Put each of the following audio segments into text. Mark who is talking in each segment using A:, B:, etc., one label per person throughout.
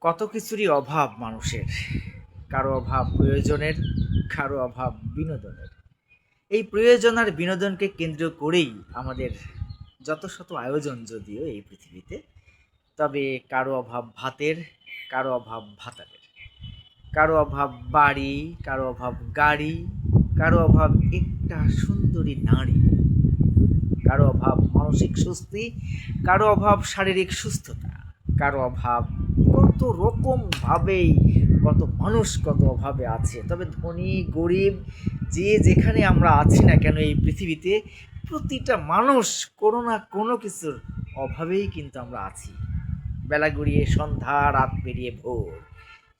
A: কত কিছুরই অভাব মানুষের। কারো অভাব প্রয়োজনের, কারো অভাব বিনোদনের। এই প্রয়োজন আর বিনোদনকে কেন্দ্র করেই আমাদের যত শত আয়োজন যদিও এই পৃথিবীতে, তবে কারো অভাব ভাতের, কারো অভাব ভাতারের, কারো অভাব বাড়ি, কারো অভাব গাড়ি, কারো অভাব একটা সুন্দরী নারী, কারো অভাব মানসিক স্বস্তি, কারো অভাব শারীরিক সুস্থতা, কারো অভাব কত রকম ভাবেই, কত মানুষ কত অভাবে আছে। তবে ধনী গরিব যে যেখানে আমরা আছি না কেন এই পৃথিবীতে, প্রতিটা মানুষ কোনো না কোনো কিছুর অভাবেই কিন্তু আমরা আছি। বেলা গড়িয়ে সন্ধ্যা, রাত পেরিয়ে ভোর,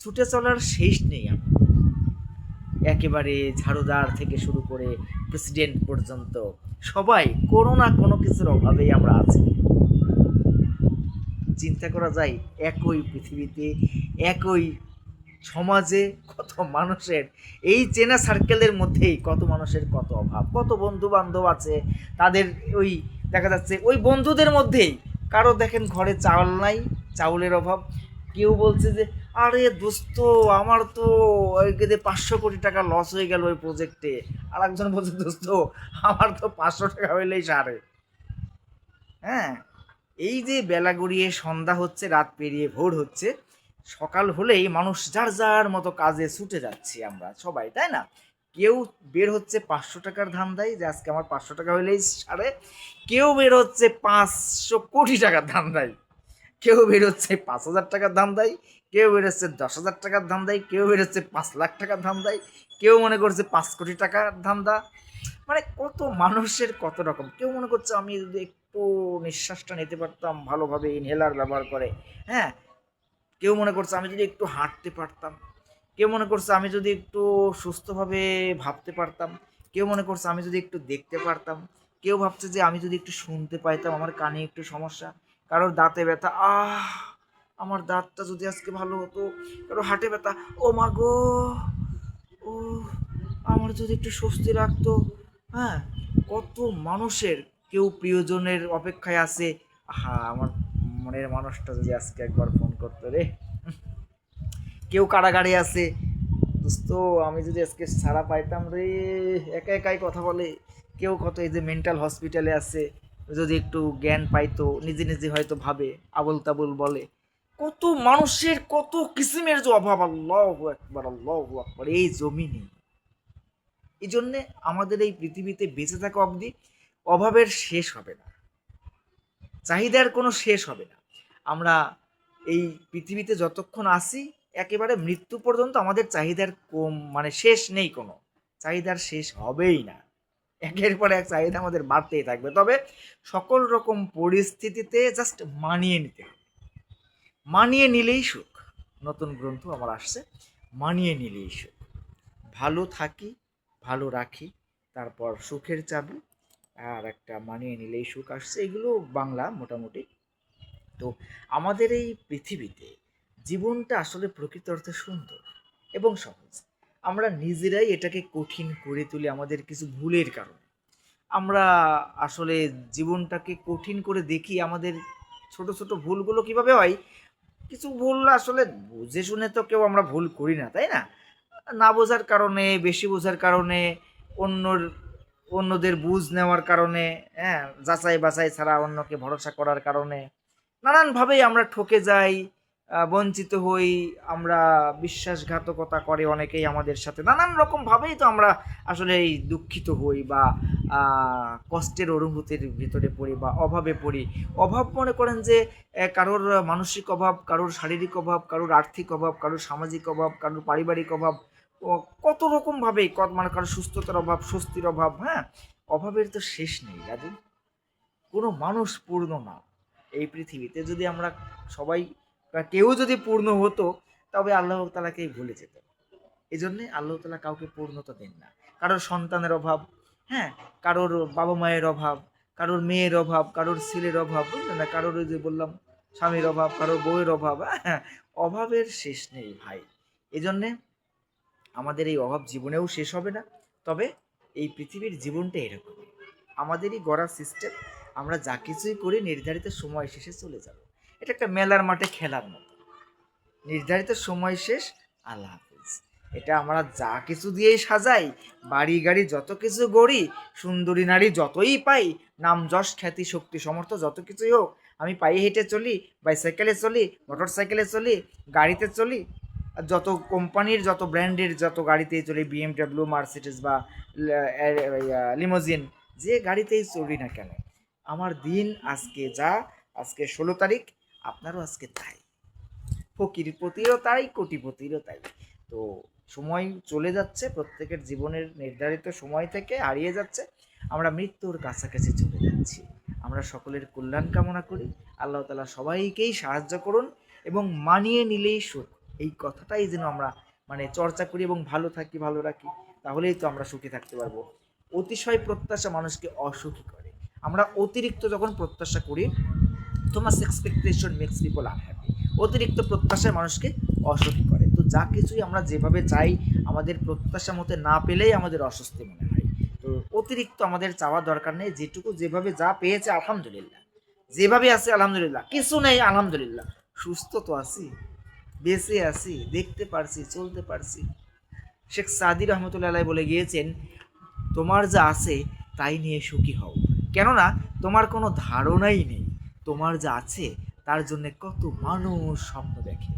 A: ছুটে চলার শেষ নেই। একেবারে ঝাড়ুদার থেকে শুরু করে প্রেসিডেন্ট পর্যন্ত সবাই কোনো না কোনো কিছুর অভাবেই আমরা আছি। চিন্তা করা যায়, একই পৃথিবীতে, একই সমাজে কত মানুষের, এই চেনা সার্কেলের মধ্যেই কত মানুষের কত অভাব, কত বন্ধু বান্ধব আছে। তাদের ওই দেখা যাচ্ছে ওই বন্ধুদের মধ্যেই কারো দেখেন ঘরে চাউল নাই, চাউলের অভাব। কেউ বলছে যে আরে দোস্ত, আমার তো ওই 500 কোটি টাকা লস হয়ে গেল ওই প্রজেক্টে। আর একজন বলছে দোস্ত, আমার তো 500 টাকা হইলেই সারে। হ্যাঁ, এই যে বেলা গড়িয়ে সন্ধ্যা হচ্ছে, রাত পেরিয়ে ভোর হচ্ছে, সকাল হলেই মানুষ যার যার মতো কাজে ছুটে যাচ্ছি আমরা সবাই, তাই না? কেউ বের হচ্ছে 500 টাকার ধান্দায় যে আজকে আমার 500 টাকা হইলেই সারে। কেউ বের হচ্ছে 500 কোটি টাকার ধান্দায়, কেউ বের হচ্ছে 5,000 টাকার ধান্দায়, কেউ বের হচ্ছে 10,000 টাকার ধান্দায়, কেউ বের হচ্ছে 5 লাখ টাকার ধান্দায়, কেউ মনে করছে 5 কোটি টাকার ধান্দা। মানে কত মানুষের কত রকম। কেউ মনে করছে আমি যদি একটু নিঃশ্বাসটা নিতে পারতাম ভালোভাবে, ইনহেলার ব্যবহার করে। হ্যাঁ, কেউ মনে করছে আমি যদি একটু হাঁটতে পারতাম, কেউ মনে করছে আমি যদি একটু সুস্থভাবে ভাবতে পারতাম, কেউ মনে করছে আমি যদি একটু দেখতে পারতাম, কেউ ভাবছে যে আমি যদি একটু শুনতে পাইতাম, আমার কানে একটু সমস্যা, কারোর দাঁতে ব্যথা, আমার দাঁতটা যদি আজকে ভালো হতো, কারো হাটে ব্যথা, ও মা গো, ও আমার যদি একটু স্বস্তি লাগতো। হ্যাঁ, কত মানুষের, কেউ প্রিয়জনের অপেক্ষায় আছে, আমার মনের মানুষটা যদি আজকে একবার ফোন করতো রে। কেউ কারাগারে আছে, দোস্ত আমি যদি আজকে ছাড়া পাইতাম রে, একা একাই কথা বলে। কেউ কত এই যে মেন্টাল হসপিটালে আছে, যদি একটু জ্ঞান পাইতো, নিজে নিজে হয়তো ভাবে, আবল তাবল বলে। কত মানুষের কত কিসিমের যে অভাব, আল্লাহু আকবার, আল্লাহু আকবার, এই জমিনে। এই জন্যে আমাদের এই পৃথিবীতে বেঁচে থাকা অবধি অভাবের শেষ হবে না, চাহিদার কোনো শেষ হবে না। আমরা এই পৃথিবীতে যতক্ষণ আসি, একেবারে মৃত্যু পর্যন্ত আমাদের চাহিদার কম মানে শেষ নেই, কোনো চাহিদার শেষ হবেই না। একের পর এক চাহিদা আমাদের বাড়তেই থাকবে। তবে সকল রকম পরিস্থিতিতে জাস্ট মানিয়ে নিতে হবে। মানিয়ে নিলেই সুখ। নতুন গ্রন্থ আমার আসছে, মানিয়ে নিলেই সুখ। ভালো থাকি, ভালো রাখি, তারপর সুখের চাবি, আর একটা মানিয়ে নিলেই সুখ আসছে। এগুলো বাংলা মোটামুটি। তো আমাদের এই পৃথিবীতে জীবনটা আসলে প্রকৃত অর্থে সুন্দর এবং সহজ। আমরা নিজেরাই এটাকে কঠিন করে তুলি আমাদের কিছু ভুলের কারণে। আমরা আসলে জীবনটাকে কঠিন করে দেখি। আমাদের ছোট ছোট ভুলগুলো কিভাবে হয়, কিছু ভুল আসলে বুঝে শুনে তো কেউ আমরা ভুল করি না, তাই না? না বোঝার কারণে, বেশি বোঝার কারণে, অন্যর অন্যদের বুঝ নেওয়ার কারণে, হ্যাঁ, যাচাই বাছাই ছাড়া অন্যকে ভরসা করার কারণে নানানভাবেই আমরা ঠকে যাই, বঞ্চিত হই। আমরা বিশ্বাসঘাতকতা করে অনেকেই আমাদের সাথে, নানান রকমভাবেই তো আমরা আসলে এই দুঃখিত হই বা কষ্টের অনুভূতির ভিতরে পড়ি বা অভাবে পড়ি। অভাব মনে করেন যে কারোর মানসিক অভাব, কারোর শারীরিক অভাব, কারোর আর্থিক অভাব, কারোর সামাজিক অভাব, কারোর পারিবারিক অভাব, কত রকমভাবেই, মানে কারোর সুস্থতার অভাব, স্বস্তির অভাব। হ্যাঁ, অভাবের তো শেষ নেই দাদু। কোনো মানুষ পূর্ণ না এই পৃথিবীতে। যদি আমরা সবাই বা কেউ যদি পূর্ণ হতো, তবে আল্লাহ তালাকেই ভুলে যেত। এই জন্যে আল্লাহ তালা কাউকে পূর্ণতা দেন না। কারোর সন্তানের অভাব, হ্যাঁ, কারোর বাবা মায়ের অভাব, কারোর মেয়ের অভাব, কারোর ছেলের অভাব, বুঝলেন না, কারোর ওই যে বললাম স্বামীর অভাব, কারোর বউয়ের অভাব। হ্যাঁ, অভাবের শেষ নেই ভাই। এই জন্যে আমাদের এই অভাব জীবনেও শেষ হবে না। তবে এই পৃথিবীর জীবনটা এরকমই, আমাদেরই গড়া সিস্টেম। আমরা যা কিছুই করি নির্ধারিত সময় শেষে চলে যাব। এটা একটা মেলার মাঠে খেলার মতো। নির্ধারিত সময় শেষ, আল্লাহ হাফিজ। এটা আমরা যা কিছু দিয়েই সাজাই, বাড়ি গাড়ি যত কিছু গড়ি, সুন্দরী নারী যতই পাই, নাম যশ খ্যাতি শক্তি সমর্থ যত কিছুই হোক, আমি পায়ে হেঁটে চলি, বাইসাইকেলে চলি, মোটর সাইকেলে চলি, গাড়িতে চলি, আর যত কোম্পানির যত ব্র্যান্ডের যত গাড়িতেই চলি, BMW, মার্সিডিজ বা লিমোজিন, যে গাড়িতেই চলি না কেন, আমার দিন আজকে যা, আজকে 16 তারিখ, আপনারও আজকে তাই, ফকিরপতিরও তাই, কোটিপতিরও তাই। তো সময় চলে যাচ্ছে, প্রত্যেকের জীবনের নির্ধারিত সময় থেকে হারিয়ে যাচ্ছে, আমরা মৃত্যুর কাছাকাছি চলে যাচ্ছি। আমরা সকলের কল্যাণ কামনা করি, আল্লাহ তাআলা সবাইকেই সাহায্য করুন, এবং মানিয়ে নিলেই সুখ, এই কথাটাই যেন আমরা চর্চা করি এবং ভালো থাকি, ভালো রাখি, তাহলেই তো আমরা সুখী থাকতে পারবো। অতিশয় প্রত্যাশা মানুষকে অসুখী করে। আমরা অতিরিক্ত যখন প্রত্যাশা করি, তো মাস এক্সপেকটেশন মেক্স পিপল আনহ্যাপি, অতিরিক্ত প্রত্যাশা মানুষকে অসুখী করে। তো যা কিছুই আমরা যেভাবে চাই, আমাদের প্রত্যাশা মতে না পেলেই আমাদের অস্বস্তি মনে হয়। তো অতিরিক্ত আমাদের চাওয়া দরকার নেই, যেটুকু যেভাবে যা পেয়েছে আলহামদুলিল্লাহ, যেভাবে আছে আলহামদুলিল্লাহ, কিছু নেই আলহামদুলিল্লাহ, সুস্থ তো আছি, বেঁচে আছি, দেখতে পারছি, চলতে পারছি। শেখ সাদি রহমতুল্লাহ আলাইহি বলে গিয়েছেন, তোমার যা আছে তাই নিয়ে সুখী হও, কেননা তোমার কোনো ধারণাই নেই তোমার যা আছে তার জন্য কত মানুষ স্বপ্ন দেখে।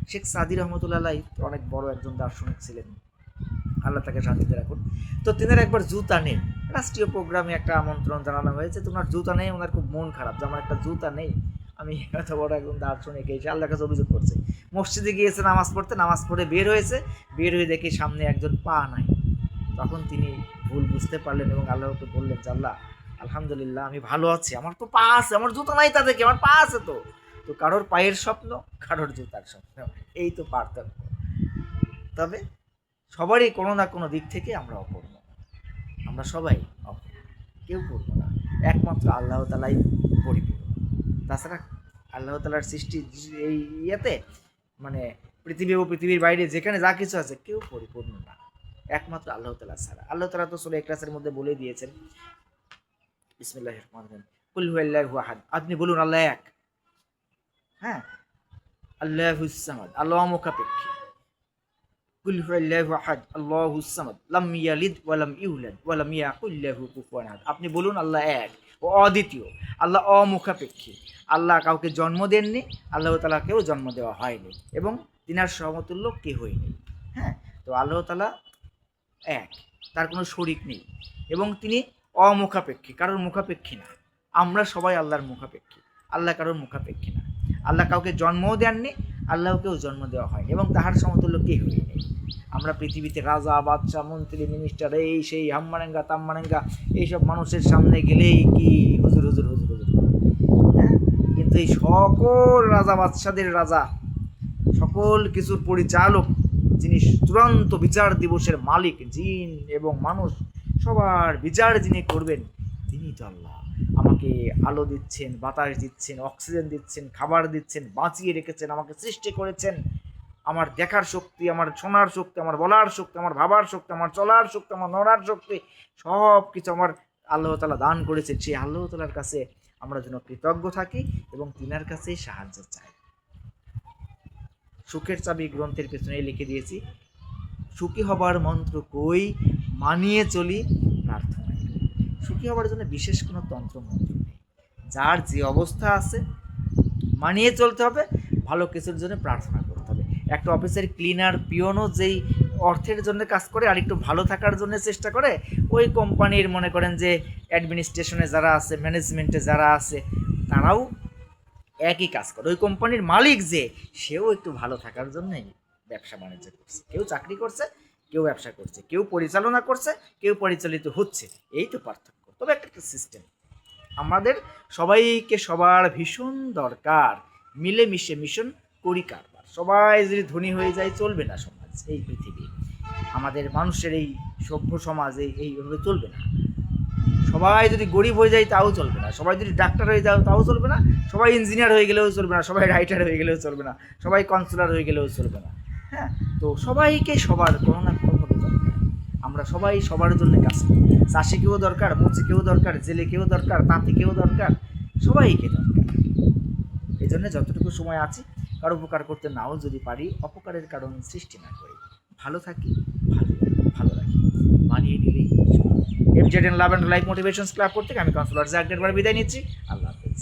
A: শেখ সাদি রহমতুল্লাহ আলাইহি অনেক বড় একজন দার্শনিক ছিলেন, আল্লাহ তাকে শান্তিতে রাখুন। তো তিনার একবার জুতা নেই, রাষ্ট্রীয় প্রোগ্রামে একটা আমন্ত্রণ জানানো হয়েছে, তোমার জুতা নেই, ওনার খুব মন খারাপ যে আমার একটা জুতা নেই, আমি এত বড় একজন দার্শনিক এসে আল্লাহর কাছে অভিযোগ করছে। মসজিদে গিয়েছে নামাজ পড়তে, নামাজ পড়ে বের হয়েছে, বের হয়ে দেখে সামনে একজন পা নাই। তখন তিনি ভুল বুঝতে পারলেন এবং আল্লাহকে বললেন যে আল্লাহ আলহামদুলিল্লাহ আমি ভালো আছি, আমার তো পা আছে, আমার জুতা নাই তাদেরকে, আমার পা আছে। তো তো কারোর পায়ের স্বপ্ন, কারোর জুতার স্বপ্ন, এই তো পার্থক্য। তবে সবারই কোনো না কোনো দিক থেকে আমরা অপূর্ণ, আমরা সবাই অপূর্ণ, কেউ পূর্ণ না, একমাত্র আল্লাহ তাআলাই পরিপূর্ণ। তাছাড়া আল্লাহ তাআলার সৃষ্টি এই ইয়েতে পৃথিবী ও পৃথিবীর বাইরে যেখানে যা কিছু আছে কেউ পরিপূর্ণ না, একমাত্র আল্লাহ তাআলা ছাড়া। আল্লাহ তাআলা তো সূরা ইখলাসের মধ্যে বলে দিয়েছেন, বিসমিল্লাহির রহমানির রহিম, কুল হুয়াল্লাহু আহাদ, আপনি বলুন আল্লাহ এক, হ্যাঁ, আল্লাহুস সামাদ, আল্লাহ মুখাপেক্ষী, কুল হুয়াল্লাহু আহাদ আল্লাহুস সামাদ লাম ইয়ালিদ ওয়া লাম ইউলাদ ওয়া লাম ইয়াকুল লাহু কুফুয়ান আহাদ, আপনি বলুন আল্লাহ এক ও অদ্বিতীয়, আল্লাহ অমুখাপেক্ষী, আল্লাহ কাউকে জন্ম দেননি, আল্লাহ তাআলাকেও জন্ম দেওয়া হয়নি, এবং তিনার সমতুল্য কেহই নেই। হ্যাঁ, তো আল্লাহ তাআলা এক, তার কোনো শরিক নেই, এবং তিনি অমুখাপেক্ষী, কারোর মুখাপেক্ষী না। আমরা সবাই আল্লাহর মুখাপেক্ষী, আল্লাহ কারোর মুখাপেক্ষী না। আল্লাহ কাউকে জন্মও দেননি, আল্লাহকেও জন্ম দেওয়া হয়নি, এবং তাহার সমতুল্য কেহই নেই। আমরা পৃথিবীতে রাজা, বাদশা, মন্ত্রী, মিনিস্টার, এই সেই হাম্মারেঙ্গা তাম্মারেঙ্গা, এইসব মানুষের সামনে গেলেই কি হুজুর হুজুর হুজুর হুজুর, হ্যাঁ, কিন্তু এই সকল রাজা বাদশাদের রাজা, সকল কিছুর পরিচালক, যিনি চূড়ান্ত বিচার দিবসের মালিক, জিন এবং মানুষ সবার বিচার যিনি করবেন, তিনি তো আল্লাহ। আমাকে আলো দিচ্ছেন, বাতাস দিচ্ছেন, অক্সিজেন দিচ্ছেন, খাবার দিচ্ছেন, বাঁচিয়ে রেখেছেন, আমাকে সৃষ্টি করেছেন, আমার দেখার শক্তি, আমার শোনার শক্তি, আমার বলার শক্তি, আমার ভাবার শক্তি, আমার চলার শক্তি, আমার নড়ার শক্তি, সব কিছু আমার আল্লাহ তাআলা দান করেছেন। সেই আল্লাহ তাআলার কাছে আমরা যেন কৃতজ্ঞ থাকি এবং তিনার কাছেই সাহায্য চাই। সুখের চাবি গ্রন্থের পেছনে লিখে দিয়েছি, সুখী হবার মন্ত্র কই, মানিয়ে চলি প্রার্থনায়। সুখী হবার জন্য বিশেষ কোনো তন্ত্র মন্ত্র নেই, যার যে অবস্থা আছে মানিয়ে চলতে হবে, ভালো কিছুর জন্য প্রার্থনা করতে হবে। একটা অফিসের ক্লিনার, পিয়নও যেই অর্থের জন্য কাজ করে আর একটু ভালো থাকার জন্য চেষ্টা করে, ওই কোম্পানির মনে করেন যে অ্যাডমিনিস্ট্রেশনে যারা আছে, ম্যানেজমেন্টে যারা আছে, তারাও একই কাজ করে। ওই কোম্পানির মালিক যে, সেও একটু ভালো থাকার জন্যই ব্যবসা বাণিজ্য করছে, কেউ চাকরি করছে, কেউ ব্যবসা করছে, কেউ পরিচালনা করছে, কেউ পরিচালিত হচ্ছে, এই তো পার্থক্য। তবে একটা সিস্টেম, আমাদের সবাইকে সবার ভীষণ দরকার, মিলেমিশে মিশন করি কারবার। সবাই যদি ধনী হয়ে যায় চলবে না সমাজ, এই পৃথিবী, আমাদের মানুষের এই সভ্য সমাজ এইভাবে চলবে না। সবাই যদি গরিব হয়ে যায় তাও চলবে না, সবাই যদি ডাক্তার হয়ে যাও তাও চলবে না, সবাই ইঞ্জিনিয়ার হয়ে গেলেও চলবে না, সবাই রাইটার হয়ে গেলেও চলবে না, সবাই কাউন্সিলর হয়ে গেলেও চলবে না। হ্যাঁ, তো সবাইকে সবার কোনো না কোনোভাবে দরকার, আমরা সবাই সবার জন্য কাজ করি। চাষিকেও দরকার, মুচিকেও দরকার, জেলেকেও দরকার, তাঁতিকেও দরকার, সবাইকে দরকার। এই জন্য যতটুকু সময় আছি কারো উপকার করতে নাও যদি পারি, অপকারের কারণ সৃষ্টি না করি, ভালো থাকি, ভালো রাখি, মানিয়ে নিলেই FZN love and life motivations club করতে আমি কাউন্সিলর জাকদের বিদায় নিচ্ছি। আল্লাহ হাফেজ।